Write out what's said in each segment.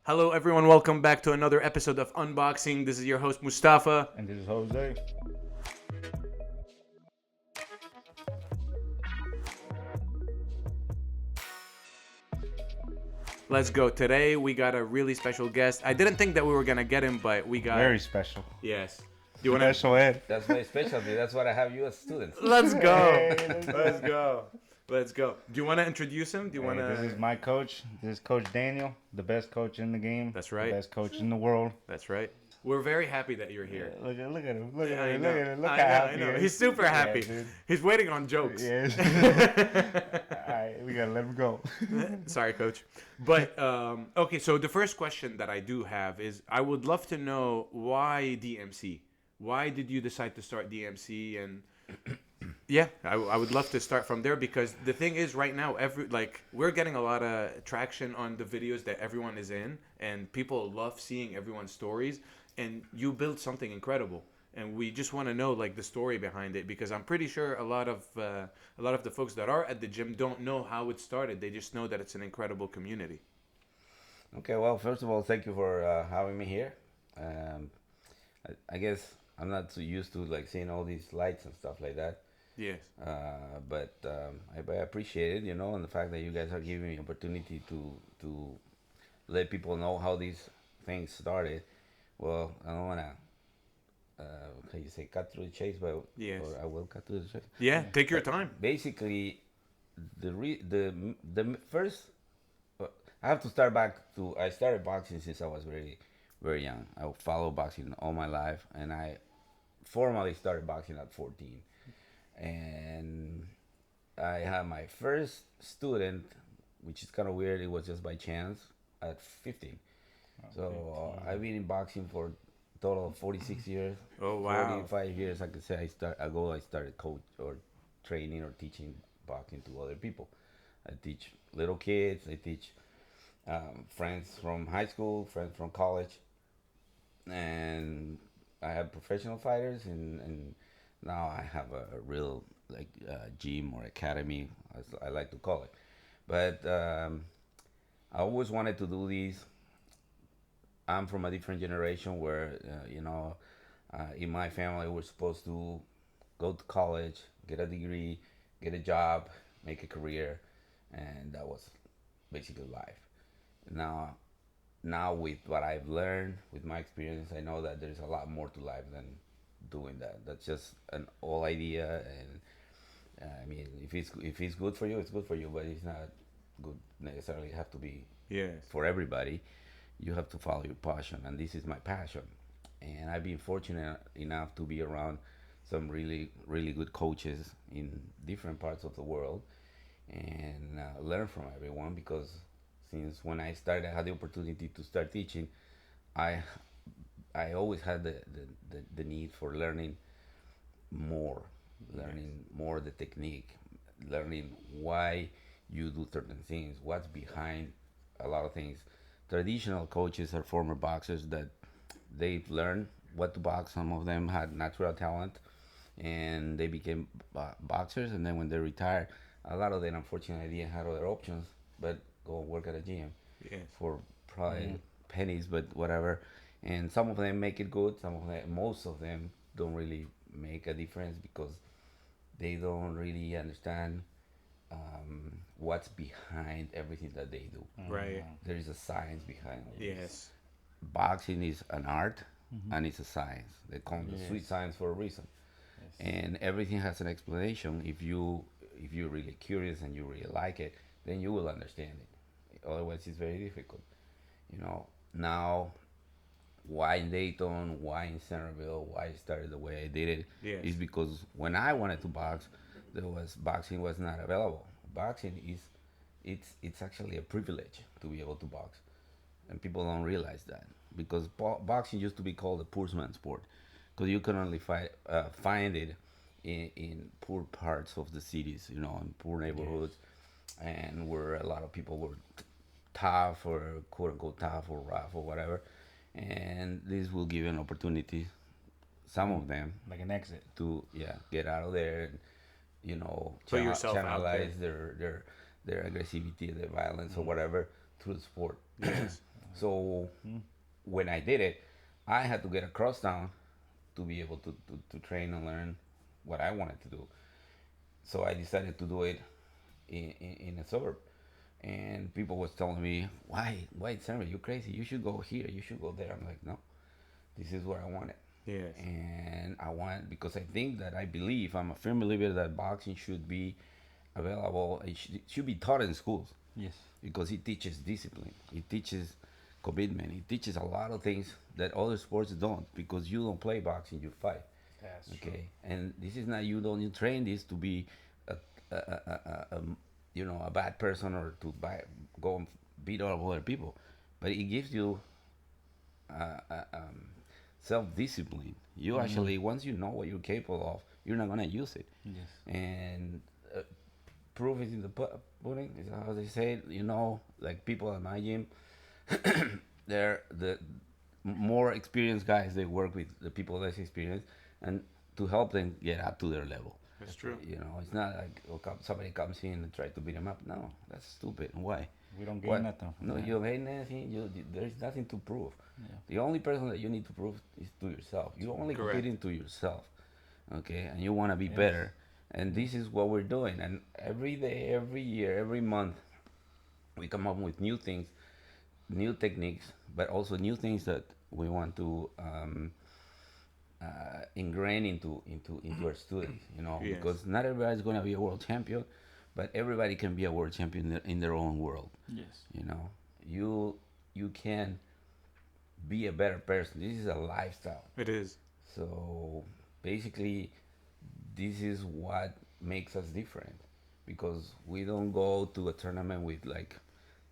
Hello, everyone. Welcome back to another episode of Unboxing. This is your host, Mustafa. And this is Jose. Let's go. Today, we got a really special guest. I didn't think that we were going to get him, but we got... Very special. Yes. Do you want to... Special ed. That's my specialty. That's what I have you as students. Let's go. Hey, Let's go. Let's go. Do you want to introduce him? Do you want to... This is my coach. This is Coach Daniel, the best coach in the game. That's right. The best coach in the world. That's right. We're very happy that you're here. Look at him. Look at him. Look I at know. him. Look I how know, happy I know. he is. He's super happy. Dude. He's waiting on jokes. Yes. All right, we gotta let him go. Sorry, coach. But, okay, so the first question that I do have is I would love to know why DMC? Why did you decide to start DMC? And yeah, I would love to start from there because the thing is right now, we're getting a lot of traction on the videos that everyone is in and people love seeing everyone's stories and you build something incredible. And we just want to know like the story behind it because I'm pretty sure a lot of the folks that are at the gym don't know how it started. They just know that it's an incredible community. Okay, well, first of all, thank you for having me here. I guess I'm not so used to like seeing all these lights and stuff like that. Yes. But I appreciate it, and the fact that you guys are giving me opportunity to let people know how these things started. Well, I don't wanna. How you say cut through the chase, but Yes. or I will cut through the chase. Yeah, take your time. Basically, the first I have to start back to I started boxing since I was very young. I followed boxing all my life, and I formally started boxing at 14. And I had my first student, which is kind of weird. It was just by chance at 15. So I've been in boxing for a total of 46 years. Oh, wow. 45 years, I could say. I started coach or training or teaching boxing to other people. I teach little kids. I teach friends from high school, friends from college, and I have professional fighters, and now I have a real gym or academy, as I like to call it. But I always wanted to do this. I'm from a different generation where in my family we're supposed to go to college, get a degree, get a job, make a career, and that was basically life. Now with what I've learned, with my experience, I know that there's a lot more to life than doing that. That's just an old idea, and I mean, if it's good for you, it's good for you, but it's not good necessarily have to be Yes. for everybody. You have to follow your passion, and this is my passion. And I've been fortunate enough to be around some really, really good coaches in different parts of the world and learn from everyone because since when I started, I had the opportunity to start teaching. I I always had the need for learning more, learning more the technique, learning why you do certain things, what's behind a lot of things. Traditional coaches are former boxers that they've learned what to box. Some of them had natural talent and they became boxers. And then when they retired, a lot of them unfortunately didn't have other options but go work at a gym Yes. for probably pennies, but whatever. And some of them make it good. Most of them don't really make a difference because they don't really understand what's behind everything that they do. Right. There is a science behind all this. Yes. Boxing is an art and it's a science. They call it the sweet science for a reason. And everything has an explanation. If you're really curious and you really like it, then you will understand it. Otherwise, it's very difficult. Now why in Dayton, why in Centerville, why I started the way I did it Yes. is because when I wanted to box, boxing was not available. Boxing is it's actually a privilege to be able to box, and people don't realize that because boxing used to be called a poor man's sport because you can only find it in poor parts of the cities, in poor neighborhoods, and where a lot of people were tough or quote unquote tough or rough or whatever, and this will give you an opportunity, some of them, Like an exit. to get out of there and Put yourself out channelize their aggressivity, their violence or whatever through the sport. Yes. So when I did it, I had to get across town to be able to train and learn what I wanted to do. So I decided to do it in a suburb. And people was telling me, why, Samuel, you crazy? You should go here. You should go there. I'm like, no, this is where I want it. Yes. And I want, because I think that I believe, I'm a firm believer that boxing should be available. It should be taught in schools Yes. because it teaches discipline. It teaches commitment. It teaches a lot of things that other sports don't, because you don't play boxing, you fight. That's Okay, and this is not, you train this to be a a bad person, or to go and beat up other people, but it gives you self discipline. You actually, once you know what you're capable of, you're not gonna use it. Yes. And proof is in the pudding, is how they say it. Like people at my gym, they're the more experienced guys. They work with the people less experienced, and to help them get up to their level. That's true. It's not like somebody comes in and try to beat them up. No, that's stupid. Why? We don't What? gain nothing. from No, that. you don't gain anything. There's nothing to prove. Yeah. The only person that you need to prove is to yourself. You only Correct. competing to yourself, okay? And you want to be Yes. better. And this is what we're doing. And every day, every year, every month, we come up with new things, new techniques, but also new things that we want to ingrain into our students. Yes. Because not everybody's going to be a world champion, but everybody can be a world champion in their own world. Yes. You can be a better person. This is a lifestyle. It is. So basically, this is what makes us different, because we don't go to a tournament with like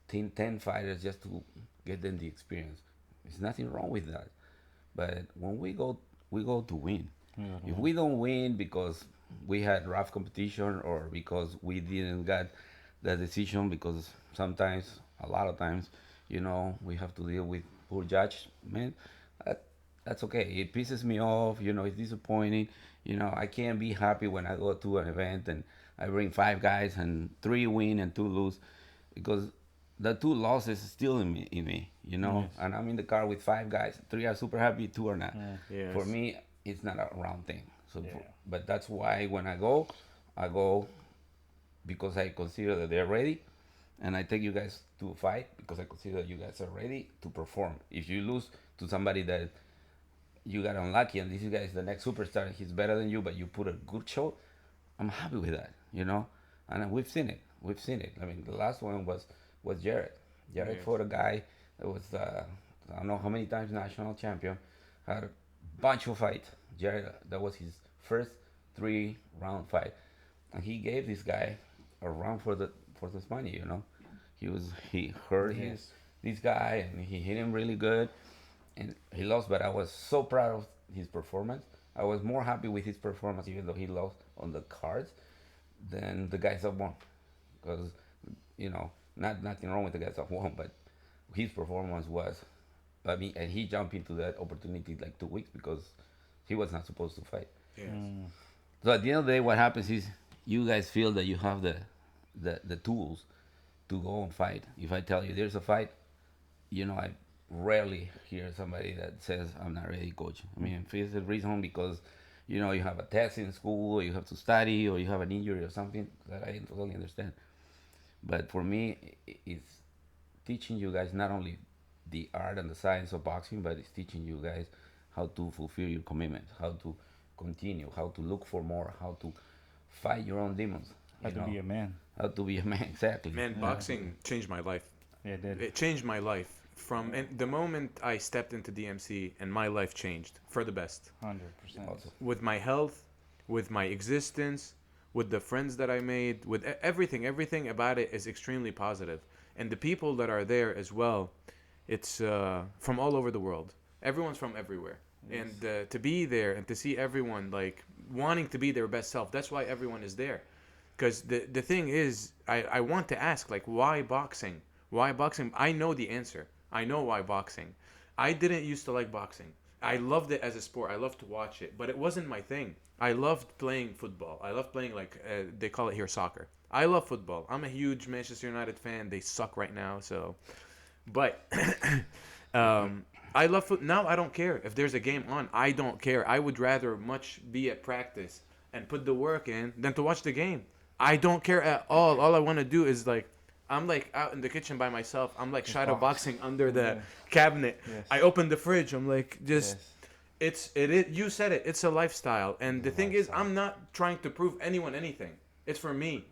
10 fighters just to get them the experience. There's nothing wrong with that. But when we go to win. Yeah, If we don't win because we had rough competition, or because we didn't get the decision, because sometimes, a lot of times, we have to deal with poor judgment. That's okay. It pisses me off. It's disappointing. I can't be happy when I go to an event and I bring 5 guys and 3 win and 2 lose, because the 2 losses is still in me. Yes. And I'm in the car with 5 guys. 3 are super happy, 2 are not. Yeah. Yes. For me, it's not a round thing. So, Yeah. but that's why when I go because I consider that they're ready, and I take you guys to fight because I consider that you guys are ready to perform. If you lose to somebody that you got unlucky, and this guy is the next superstar, and he's better than you, but you put a good show, I'm happy with that. And we've seen it. I mean, the last one was Jared. Jared Yes. fought a guy that was I don't know how many times national champion, had a bunch of fights. Jared, that was his first 3-round fight, and he gave this guy a run for this money. He hurt Yes. this guy, and he hit him really good, and he lost. But I was so proud of his performance. I was more happy with his performance, even though he lost on the cards, than the guys that won. Because nothing wrong with the guys that won, but his performance was. I mean, and he jumped into that opportunity like 2 weeks because he was not supposed to fight. Yes. So at the end of the day, what happens is you guys feel that you have the tools to go and fight. If I tell you there's a fight, I rarely hear somebody that says, I'm not ready, coach. I mean, if it's a reason because, you have a test in school, or you have to study, or you have an injury or something, that I totally understand. But for me, it's teaching you guys not only the art and the science of boxing, but it's teaching you guys how to fulfill your commitments, how to continue, how to look for more, how to fight your own demons. How to be a man. How to be a man, exactly. Man, boxing changed my life. Yeah, it did. It changed my life. And the moment I stepped into DMC, and my life changed for the best. 100%. Also. With my health, with my existence, with the friends that I made, with everything about it is extremely positive. And the people that are there as well, it's from all over the world. Everyone's from everywhere. Yes. And to be there and to see everyone like wanting to be their best self, that's why everyone is there. Because the thing is, I want to ask, like, why boxing? Why boxing? I know the answer. I know why boxing. I didn't used to like boxing. I loved it as a sport. I loved to watch it, but it wasn't my thing. I loved playing football. I loved playing, like, they call it here soccer. I love football. I'm a huge Manchester United fan. They suck right now, so. But I love foot. Now I don't care if there's a game on. I don't care. I would rather much be at practice and put the work in than to watch the game. I don't care at all. All I want to do is like I'm like out in the kitchen by myself. I'm like shadow boxing under the Yeah. cabinet. Yes. I open the fridge. I'm like just Yes. you said it. It's a lifestyle. And the thing is, I'm not trying to prove anyone anything. It's for me.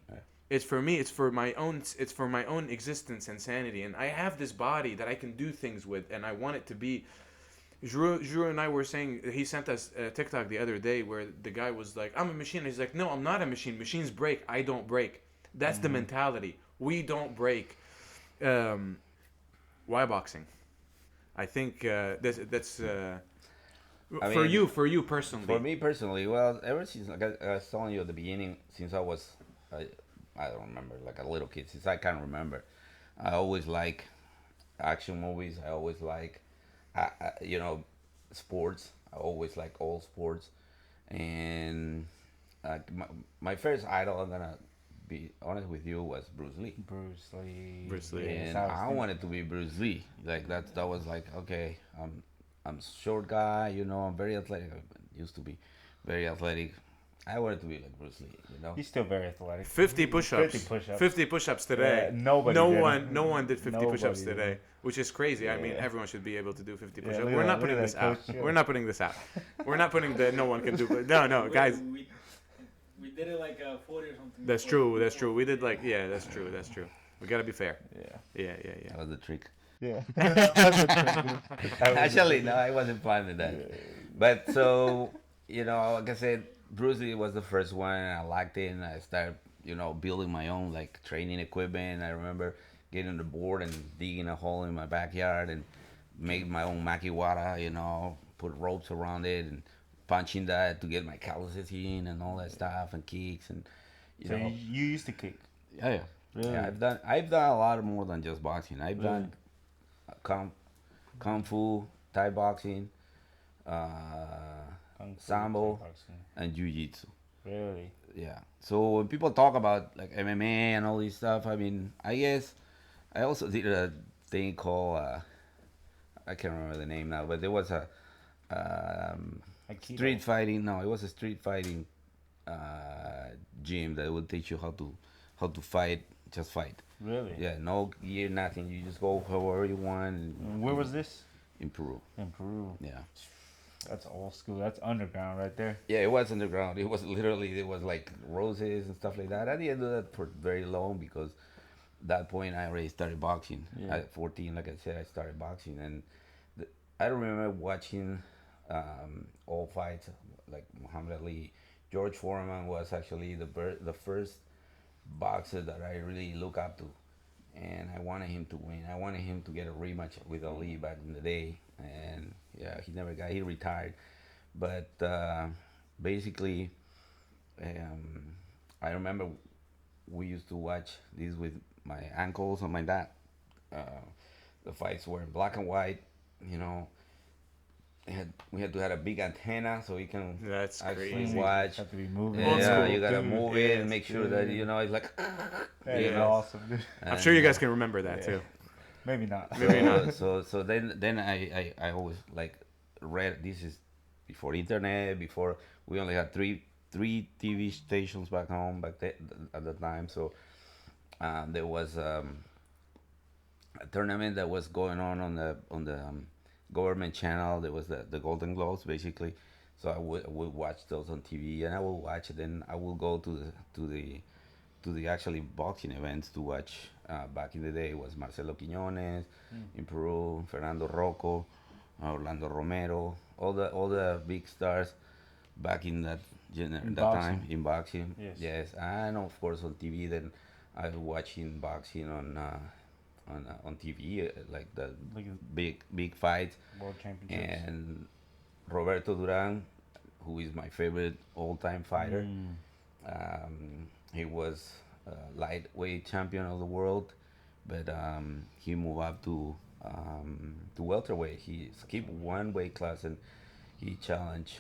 It's for me. It's for my own. It's for my own existence and sanity. And I have this body that I can do things with, and I want it to be. Drew and I were saying he sent us a TikTok the other day where the guy was like, "I'm a machine." And he's like, "No, I'm not a machine. Machines break. I don't break." That's the mentality. We don't break. Why boxing? I think that's I for you personally. For me personally, well, ever since like I was telling you at the beginning, since I don't remember, like a little kid, since I can remember, I always like action movies. I always like, you know, sports. I always like all sports, and my first idol, I'm gonna be honest with you, was Bruce Lee. Bruce Lee. Bruce Lee. Yes, And I was I thinking- wanted to be Bruce Lee. Like that was like okay, I'm short guy, you know, I'm very athletic. I used to be very athletic. I wanted to be like Bruce Lee, you know. He's still very athletic. 50 push-ups. 50 push-ups. 50 push-ups today. Yeah, nobody No did one. it. No one did 50 push-ups Nobody today, did. which is crazy. I mean, Yeah. everyone should be able to do 50 Yeah, push-ups. look at We're that- not look putting at this that out. coach. We're not putting this out. We're not putting the no one can do. No, guys. We did it like 40 or something. That's true. That's true. We did like that's true. That's true. We gotta be fair. Yeah. Yeah. That was the trick. Yeah. Actually, no, I wasn't planning that. But so, you know, like I said, Bruce Lee was the first one. I liked it, and I started, you know, building my own like training equipment. I remember getting the board and digging a hole in my backyard and make my own makiwara, you know, put ropes around it and punching that to get my calluses in and all that stuff and kicks and you So know. you used to kick. Yeah. Really? Yeah, I've done a lot more than just boxing. I've done kung fu, Thai boxing, Kung fu, sambo, kickboxing. and jiu-jitsu. Really? Yeah. So when people talk about like MMA and all this stuff, I mean, I guess I also did a thing called I can't remember the name now, but there was a Aikido. street fighting. No, it was a street fighting gym that would teach you how to fight. Just fight. Really? Yeah, no gear, nothing. You just go however you want. And where was this? In Peru. In Peru. Yeah. That's old school. That's underground right there. Yeah, it was underground. It was literally there was like roses and stuff like that. I didn't do that for very long because that point I already started boxing. Yeah. At 14, like I said, I started boxing, and I remember watching all fights like Muhammad Ali. George Foreman was actually the first boxer that I really look up to, and I wanted him to win. I wanted him to get a rematch with Ali back in the day, and yeah, he never got. He retired, but basically, I remember we used to watch these with my uncles and my dad. The fights were in black and white, you know. We had to have a big antenna so we can That's actually crazy. watch. Have to be moving. Old Yeah, school, you gotta dude. move Yeah, it and it's make sure that good. you know it's like. That is Yeah. awesome, dude. I'm sure you guys And, can remember that Yeah. too. Maybe not. Maybe not. So then I always like read. This is before internet. Before we only had three TV stations back home at the time. So there was a tournament that was going on the government channel. There was the Golden Globes basically. So I would watch those on TV, and I will watch it. Then I will go to the actually boxing events to watch. Back in the day, it was Marcelo Quiñones in Peru, Fernando Rocco, Orlando Romero, all the big stars back in that In that boxing. time in boxing. Yes. And of course on TV. Then I was watching boxing on TV, like the Like big fights. World Championships. And Roberto Duran, who is my favorite all-time fighter. He was lightweight champion of the world, but he moved up to welterweight. He skipped one weight class and he challenged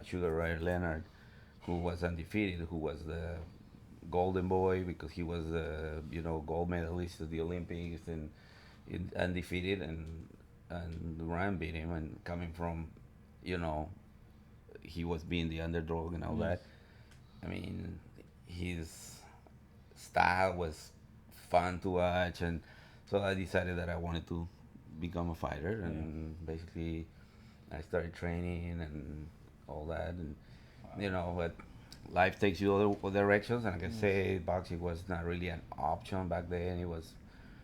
Sugar Ray Leonard, who was undefeated, who was the golden boy because he was the gold medalist at the Olympics, and undefeated, and Ryan beat him, and coming from, you know, he was being the underdog and all that. I mean, his style was fun to watch, and so I decided that I wanted to become a fighter, and basically I started training and all that, and you know, but life takes you other directions, and like I say, boxing was not really an option back then. It was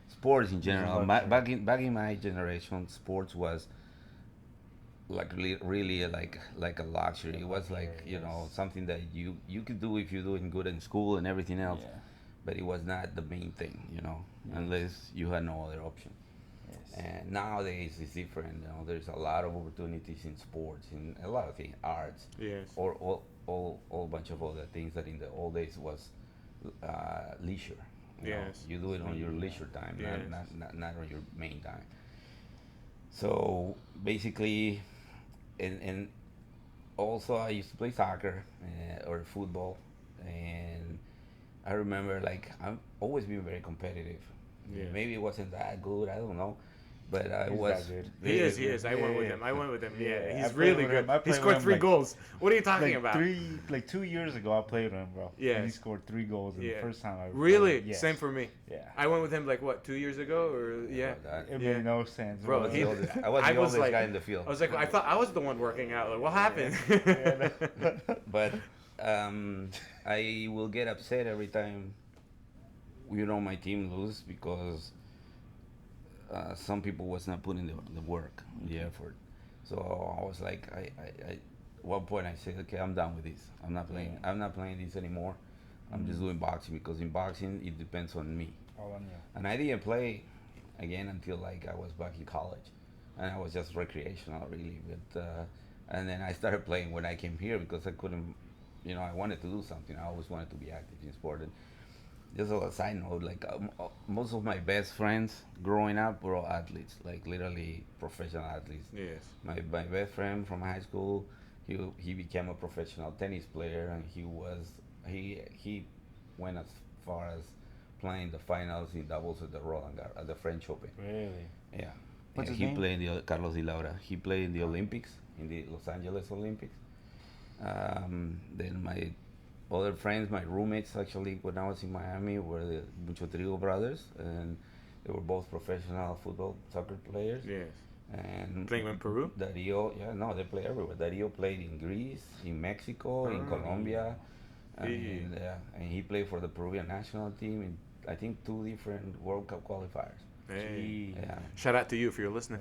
sports in general. Back in my generation, sports was like really like a luxury. It was like, you know, something that you could do if you're doing good in school and everything else, but it was not the main thing, you know, unless you had no other option. And nowadays it's different. You know, there's a lot of opportunities in sports, in a lot of things, arts, Yes. or all bunch of other things that in the old days was leisure. You know, Yes. you do it on your leisure time, Yes. not on your main time. So basically, and also I used to play soccer or football, and I remember like I've always been very competitive. Yeah. Maybe it wasn't that good, I don't know, but I He's was. that good. He is. He is. I went with Yeah. him. I went with him. Yeah, Yeah, I he's played really with good. him. I He played scored with him, 3 like- goals. What are you talking about? Like 2 years ago, I played with him, bro. Yes. And he scored 3 goals in the Yeah. first time I ever Really? played. Yes. Same for me. Yeah. I went with him like what, 2 years ago or yeah. About that. It Yeah. made no sense, Bro, I was he- the oldest, I was I the was oldest like- guy in the field. I was like, I thought I was the one working out. Like, what happened? But I will get upset every time, you know, my team lose because some people was not putting the work, the effort. So I was like, at one point I said, okay, I'm done with this. I'm not playing. I'm not playing this anymore. I'm just doing boxing because in boxing it depends on me. All on you. And I didn't play again until like I was back in college, and I was just recreational really. But and then I started playing when I came here because I couldn't, you know, I wanted to do something. I always wanted to be active in sport. And just a side note, like most of my best friends growing up were all athletes, like literally professional athletes. Yes. My best friend from high school, he became a professional tennis player, and he went as far as playing the finals in doubles at the Roland at the French Open. Really? Yeah. What's And his he name? played in the Carlos de Laura. He played in the Olympics, in the Los Angeles Olympics. Then my other friends, my roommates, actually, when I was in Miami, were the Muchotrigo brothers, and they were both professional soccer players. Yes. And Playing in Peru? Dario, yeah, no, they play everywhere. Dario played in Greece, in Mexico, in Ah. Colombia, Yeah. and he played for the Peruvian national team in, I think, 2 different World Cup qualifiers. Hey. Gee. Yeah. Shout out to you if you're listening.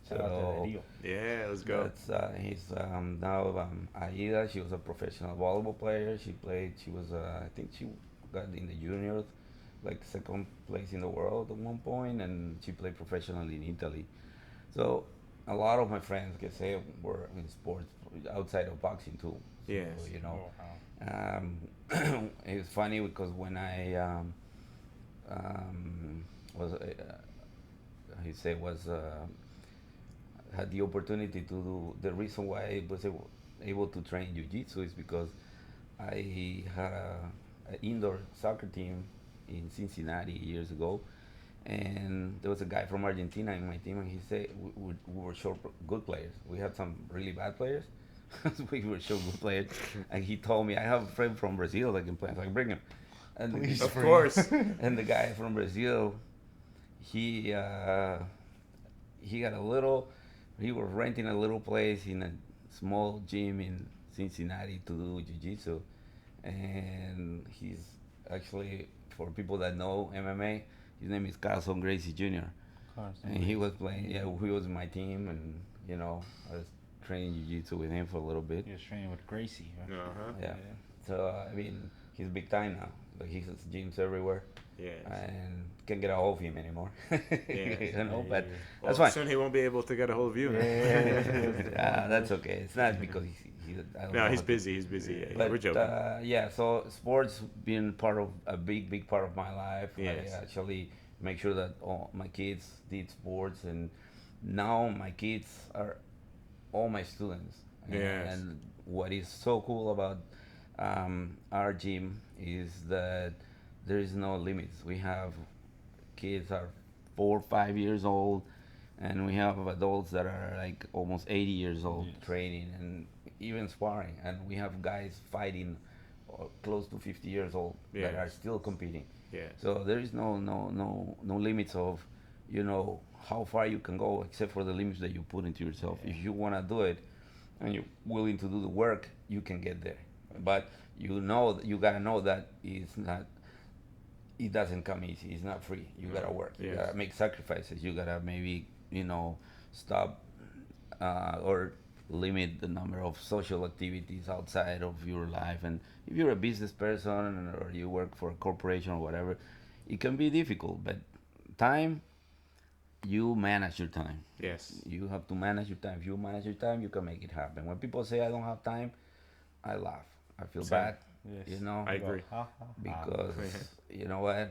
Shout out to So- Darío. Yeah, let's go. That's he's now Aida. She was a professional volleyball player. She played. She was I think she got in the juniors, like second place in the world at one point, and she played professionally in Italy. So a lot of my friends, can say, were in sports outside of boxing too. So, Yes. you know, Oh, wow. it's funny because when I was he said was had the opportunity to do, the reason why I was able to train jiu-jitsu is because I had an indoor soccer team in Cincinnati years ago, and there was a guy from Argentina in my team, and he said we were short good players. We had some really bad players. We were short good players, and he told me, I have a friend from Brazil that can play. I was like, bring him. And Please Of bring- course. and the guy from Brazil, he got a little. He was renting a little place in a small gym in Cincinnati to do jiu-jitsu, and he's actually, for people that know MMA, his name is Carlson Gracie Jr. And he was playing. Yeah, he was in my team, and you know, I was training jiu-jitsu with him for a little bit. He was training with Gracie. Huh? Uh-huh. Yeah. So I mean, he's big time now. Like he has gyms everywhere, Yes. and can't get a hold of him anymore. Yes. You know, but Yeah. that's Well, fine. soon he won't be able to get a hold of you. That's okay. It's not because he I don't No, know he's how to- busy. He's busy. Yeah, But we're joking. yeah, so sports been part of a big part of my life. Yes. I actually make sure that all my kids did sports, and now my kids are all my students. Yes. And what is so cool about our gym is that there is no limits. We have kids are 4 or 5 years old, and we have adults that are like almost 80 years old training and even sparring, and we have guys fighting close to 50 years old that are Yes. still competing. Yes. So there is no limits of, how far you can go except for the limits that you put into yourself. If you want to do it and you're willing to do the work, you can get there. But you gotta know that it doesn't come easy. It's not free. You gotta work. You Yes. gotta make sacrifices. You gotta maybe stop or limit the number of social activities outside of your life. And if you're a business person or you work for a corporation or whatever, it can be difficult. But time, you manage your time. Yes. You have to manage your time. If you manage your time, you can make it happen. When people say I don't have time, I laugh. I feel Same. bad. Yes. I agree. Because you know what?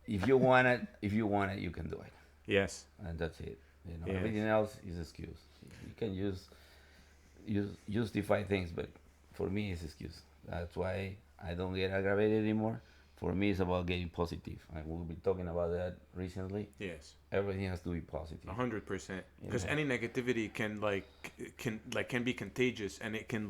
If you want it, you can do it, Yes. and that's it. Yes. Everything else is excuse. You can justify things, but for me, it's excuse. That's why I don't get aggravated anymore. For me, it's about getting positive. And we've been talking about that recently. Yes. Everything has to be positive. 100%. Because Yeah. any negativity can be contagious, and it can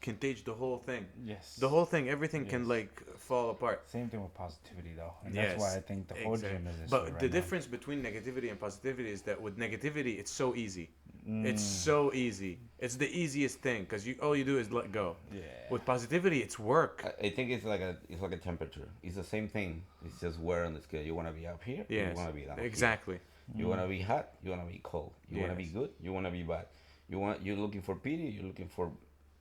contage the whole thing. Yes. The whole thing, everything can Yes. fall apart. Same thing with positivity, though, and Yes, that's why I think the whole gym is this But way the right now. difference between negativity and positivity is that with negativity, it's so easy. Mm. It's so easy. It's the easiest thing because all you do is let go. Yeah. With positivity, it's work. I think it's like a temperature. It's the same thing. It's just where on the scale. You want to be up here. Or Yes. you want to be down here. Exactly. You want to be hot. You want to be cold. You want to be Yes. good. You want to be bad. You're looking for pity. You're looking for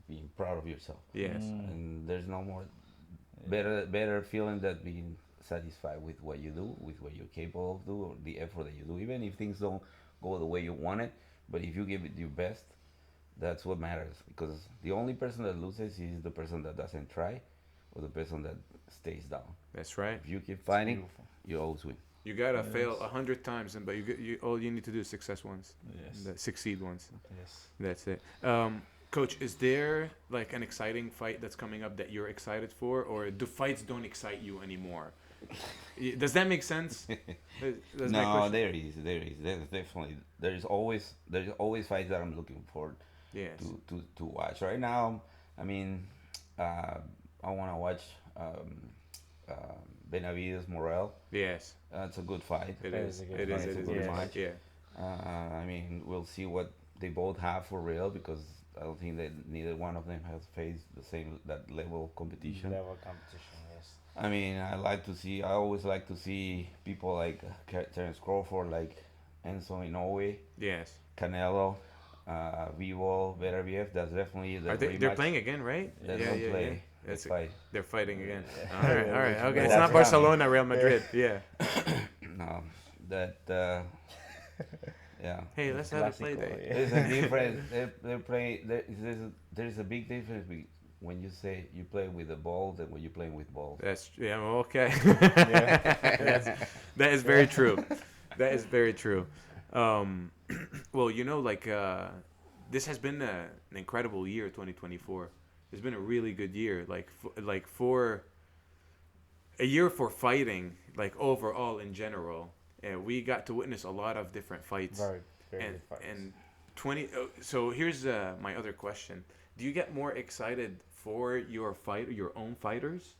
being proud of yourself. Yes. And there's no more better feeling than being satisfied with what you do, with what you're capable of doing, or the effort that you do. Even if things don't go the way you want it, but if you give it your best, that's what matters. Because the only person that loses is the person that doesn't try, or the person that stays down. That's right. If you keep fighting, Beautiful. you always win. You gotta fail 100 times, but all you need to do is success once. Yes. Succeed once. Yes. That's it. Coach, is there an exciting fight that's coming up that you're excited for, or do fights don't excite you anymore? Does that make sense? Does my No, question- there is. There's definitely. There's always fights that I'm looking forward Yes. to watch. Right now, I mean, I want to watch Benavides Morel. Yes. That's a good fight. It That is. is a good It is. fight. It It's a is. good It is. match. Yeah. I mean, we'll see what they both have for real, because I don't think that neither one of them has faced that level of competition. Level competition. Yes. I mean, I always like to see people like Terence Crawford, like Enzo Inoue, Yes. Canelo, Vivo, Beterbiev. That's definitely the They're rematch. playing again, right? They don't play. That's They fight. They're fighting again. Yeah. All right. All right. Okay. But It's that's not coming. Barcelona, Real Madrid. Yeah. No, that yeah. Hey, let's have a play Classico, day. yeah. There's a difference. They play. There's a big difference when you say you play with the balls and when you're playing with balls. Okay. That is very true. That is very true. Well, this has been an incredible year, 2024. It's been a really good year, for a year for fighting, overall in general. We got to witness a lot of different fights. Very and good fights. and 20. So here's my other question: do you get more excited for your own fighters,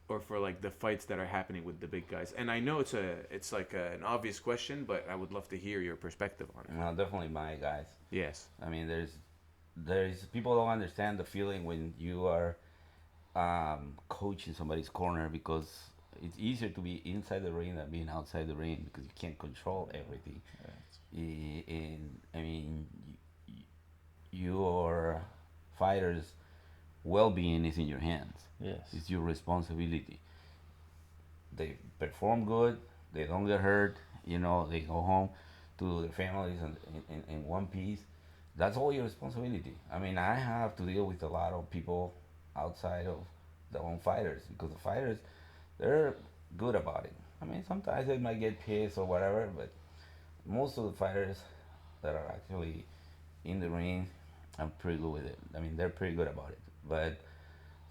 or for the fights that are happening with the big guys? And I know it's an obvious question, but I would love to hear your perspective on it. Well, definitely my guys. Yes. I mean, there's people don't understand the feeling when you are coaching somebody's corner, because it's easier to be inside the ring than being outside the ring, because you can't control everything. And I mean, your fighters' well-being is in your hands. Yes. It's your responsibility. They perform good. They don't get hurt. They go home to their families in one piece. That's all your responsibility. I mean, I have to deal with a lot of people outside of their own fighters, because the fighters, they're good about it. I mean, sometimes they might get pissed or whatever, but most of the fighters that are actually in the ring, I'm pretty good with it. I mean, they're pretty good about it. But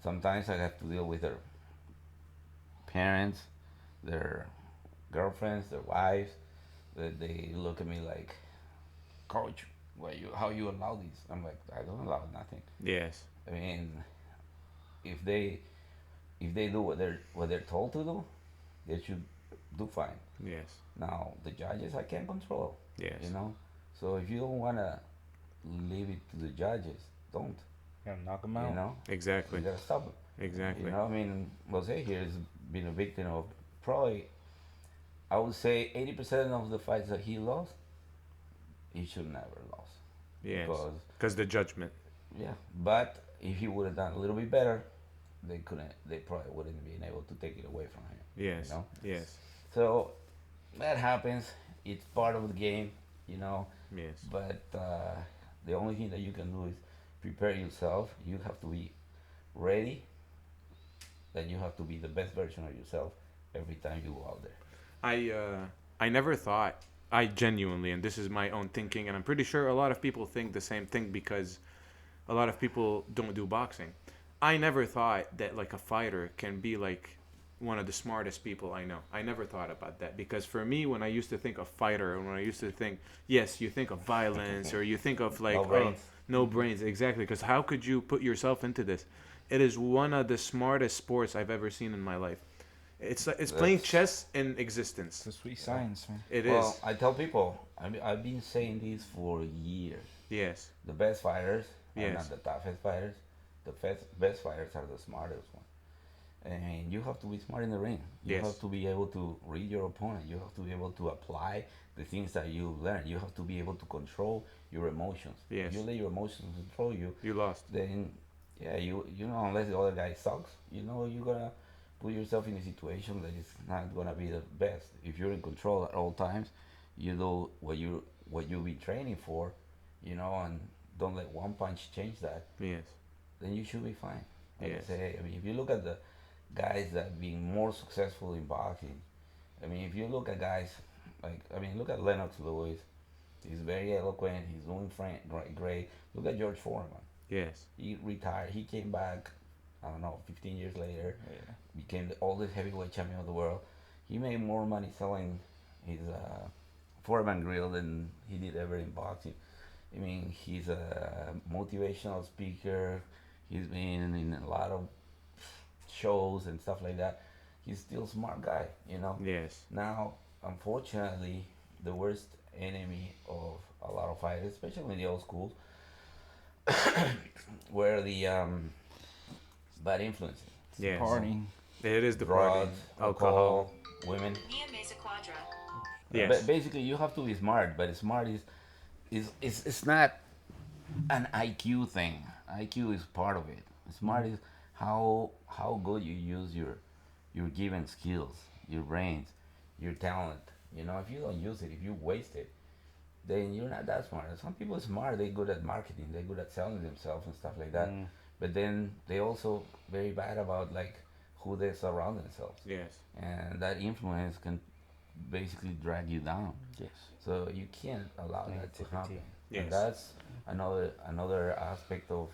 sometimes I have to deal with their parents, their girlfriends, their wives, that they look at me like, Coach, how you allow this? I'm like, I don't allow nothing. Yes. I mean, if they do what they're told to do, they should do fine. Yes. Now the judges I can't control. Yes. You know, so if you don't wanna leave it to the judges, don't. Gotta knock them You out. know, Exactly. you gotta stop it. Exactly. You know, I mean, Jose here has been a victim of probably, I would say, 80% of the fights that he lost, he should never lost. Yes. Because Because the judgment. yeah, but if he would have done a little bit better, they couldn't. They probably wouldn't been able to take it away from him. Yes. You know. Yes. So that happens. It's part of the game. You know. Yes. But the only thing that you can do is prepare yourself. You have to be ready. Then you have to be the best version of yourself every time you go out there. I never thought, I genuinely, and this is my own thinking, and I'm pretty sure a lot of people think the same thing because a lot of people don't do boxing. I never thought that like a fighter can be like one of the smartest people I know. I never thought about that because for me, when I used to think of fighter, and when I used to think, yes, you think of violence or you think of like No brains. no brains, exactly. Because how could you put yourself into this? It is one of the smartest sports I've ever seen in my life. It's playing chess in existence. It's a sweet science, man. It Well, is. I tell people, I've been saying this for years. Yes. The best fighters are Yes. not the toughest fighters. The best fighters are the smartest ones. And you have to be smart in the ring. You Yes. have to be able to read your opponent. You have to be able to apply the things that you learn. You have to be able to control your emotions. Yes. If you let your emotions control you, You lost. then yeah, you know, unless the other guy sucks, you know, you're gonna put yourself in a situation that is not gonna be the best. If you're in control at all times, you do what you've been training for, you know, and don't let one punch change that. Yes. Then you should be fine. Like Yes. I say, I mean, if you look at the guys that have been more successful in boxing, I mean, if you look at guys like, I mean, look at Lennox Lewis. He's very eloquent. He's doing great. Look at George Foreman. Yes. He retired. He came back, I don't know, 15 years later, Yeah. became the oldest heavyweight champion of the world. He made more money selling his Foreman grill than he did ever in boxing. I mean, he's a motivational speaker. He's been in a lot of shows and stuff like that. He's still a smart guy, you know. Yes. Now, unfortunately, the worst enemy of a lot of fighters, especially in the old schools, were the bad influences. Yes. Partying. It is the party. Drugs, alcohol, women. Mia Mesa Quadra. Yes. But basically, you have to be smart. But smart is it's not an IQ thing. IQ is part of it. Smart is how good you use your given skills, your brains, your talent. You know, if you don't use it, if you waste it, then you're not that smart. Some people are smart. They're good at marketing. They're good at selling themselves and stuff like that. But then they also very bad about like who they surround themselves, Yes. and that influence can basically drag you down. Yes. So you can't allow that to happen. Yes. And that's another aspect of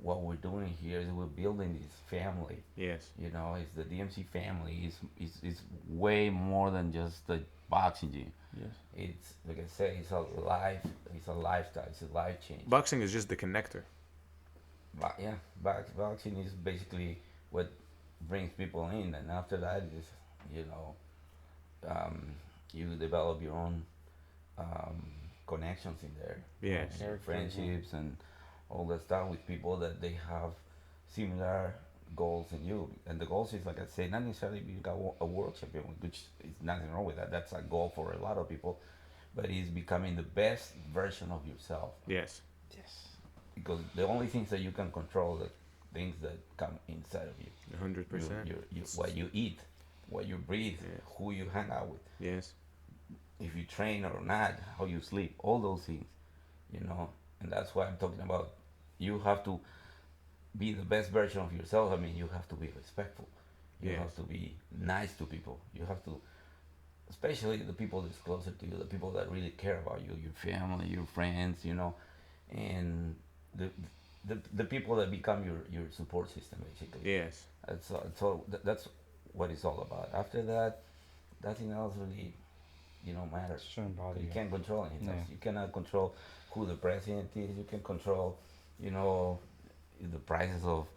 what we're doing here is we're building this family. Yes. You know, it's the DMC family. It's way more than just the boxing gym. Yes. It's like I say, it's a lifestyle, it's a life change. Boxing is just the connector. Yeah, boxing is basically what brings people in, and after that is, you know, you develop your own connections in there. Yes. And friendships and all that stuff with people that they have similar goals in you. And the goals is, like I say, not necessarily become a world champion, which is nothing wrong with that. That's a goal for a lot of people, but it's becoming the best version of yourself. Yes. Yes. Because the only things that you can control are things that come inside of you. 100%. What you eat, what you breathe, Yeah. who you hang out with, Yes. if you train or not, how you sleep, all those things, you know. And that's why I'm talking about. You have to be the best version of yourself. I mean, you have to be respectful. You Yes. have to be nice to people. You have to, especially the people that's closer to you, the people that really care about you, your family, your friends, you know, and the people that become your support system, basically. Yes. That's what it's all about. After that, nothing else really, matters. Shouldn't bother You you. can't control anything. Yeah. You cannot control who the president is. You can control, you know, the prices of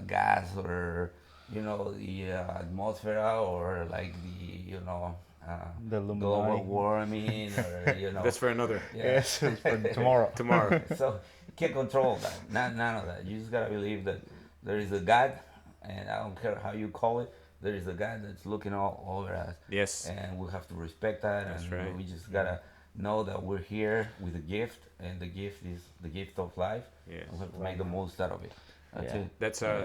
gas, or the atmosphere, or like uh, The global Illuminati. warming, or That's for another Yes, it's for tomorrow. tomorrow. So you can't control that. None of that. You just gotta believe that there is a God, and I don't care how you call it. There is a God that's looking all over us, Yes. and we have to respect that. That's and right. We just gotta know that we're here with a gift, and the gift is the gift of life. Yes. We have to make the most out of it. That's Yeah. it.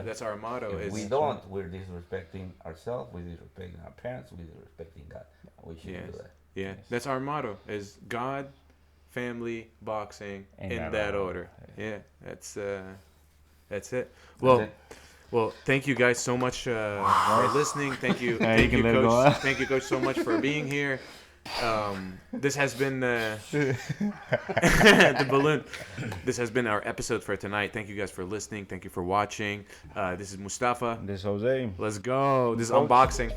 That's our motto. If Is we don't, we're disrespecting ourselves, we're disrespecting our parents, we're disrespecting God. We shouldn't Yes. do that. Yeah, that's our motto: is God, family, boxing, In in that that order. order. Yeah, that's it. Well, it. well, thank you guys so much for listening. Thank you, Yeah, you thank can you, let it go, coach. huh? Thank you, coach, so much for being here. This has been the balloon. This has been our episode for tonight. Thank you guys for listening. Thank you for watching. This is Mustafa. This Jose. Let's go. This is Coach. unboxing.